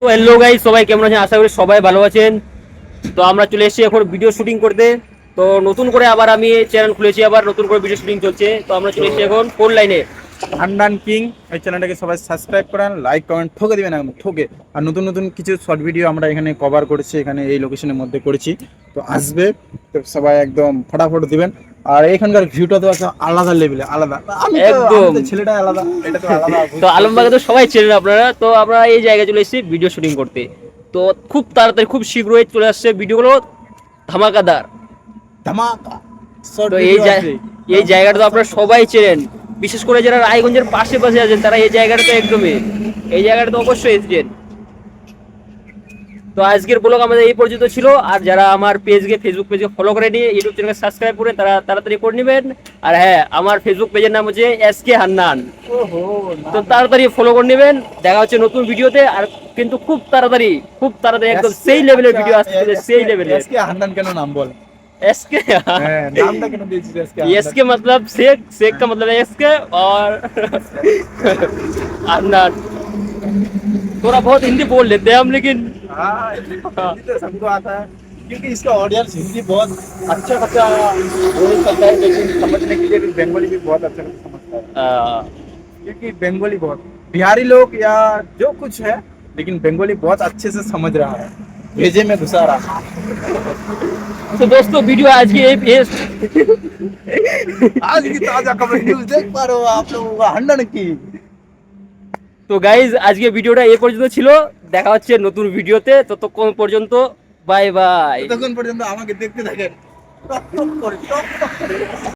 তো hello guys, সবাই কেমন আছেন? আশা করি সবাই ভালো আছেন। তো আমরা চলে এসেছি এখন ভিডিও শুটিং করতে। তো নতুন করে আবার আমি চ্যানেল খুলেছি, আবার নতুন করে ভিডিও শুটিং চলছে। তো আমরা চলে এসেছি এখন কোন লাইনে। হান্ডান কিং এই চ্যানেলটাকে সবাই সাবস্ক্রাইব করেন, লাইক কমেন্ট ঠকে দিবেন, একদম ঠকে। আর নতুন নতুন কিছু শর্ট ভিডিও আমরা এখানে কভার করেছি, এখানে এই লোকেশনের মধ্যে করেছি। তো আসবে, তো সবাই একদম ফটাফট দিবেন। আর এখানকার ভিউটা তো একটা আলাদা লেভেলে, আলাদা। আমি একদম। তো ছেলেটা আলাদা, এটা তো আলাদা তো আলমবাগে তো সবাই চেনেন আপনারা। তো আমরা এই জায়গায় চলে এসেছি ভিডিও শুটিং করতে। তো খুব তাড়াতাড়ি, খুব শীঘ্রই চলে আসছে ভিডিওগুলো, ধামাকাদার। ধামাকা শর্ট তো ভিডিও আসবে। এই জায়গাটা তো আপনারা সবাই চেনেন, বিশেষ করে যারা রায়গঞ্জের পাশে পাশে আছেন তারা এই জায়গাটা তো একদমই, এই জায়গাটা তো অবশ্যই এসেছেন। তো আজকের ব্লগ আমাদের এই পর্যন্ত ছিল। আর যারা আমার পেজকে ফেসবুক পেজকে ফলো করে নিয়ে ইউটিউব চ্যানেলকে সাবস্ক্রাইব করে তারা তাড়াতাড়ি করে নেবেন। আর হ্যাঁ, আমার ফেসবুক পেজের নাম হচ্ছে এসকে হান্নান। ওহো, তো তাড়াতাড়ি ফলো করে নেবেন। দেখা হচ্ছে নতুন ভিডিওতে। আর কিন্তু খুব তাড়াতাড়ি একদম সেই লেভেলের ভিডিও আসতে চলেছে, সেই লেভেলের। এসকে হান্ডান কেন নাম বল? एसके হ্যাঁ, নামটা কেন দিয়েছিস এসকে হান্ডান? एसके मतलब शेख, शेख का मतलब है एसके। और अन्ना, थोड़ा बहुत हिंदी बोल लेते हैं हम, लेकिन हाँ, हिंदी तो सबको आता है, क्योंकि इसका ऑडियंस हिंदी बहुत अच्छा खासा बोल सकता है, लेकिन समझने के लिए भी बंगाली भी बहुत अच्छा खासा समझता है। क्योंकि बंगाली बहुत, बिहारी लोग या जो कुछ है, लेकिन बंगाली बहुत अच्छे से समझ रहा है, भेजे में घुसा रहा है। तो दोस्तों वीडियो आज की आज की ताजा खबर न्यूज देख पा रहे हो आप लोग, हंडन की। তো গাইজ আজকে ভিডিওটা এই পর্যন্ত ছিল। দেখা হচ্ছে নতুন ভিডিওতে, ততক্ষণ পর্যন্ত বাই বাই। ততক্ষণ পর্যন্ত আমাকে দেখতে থাকেন, টক টক করে, টক টক করে।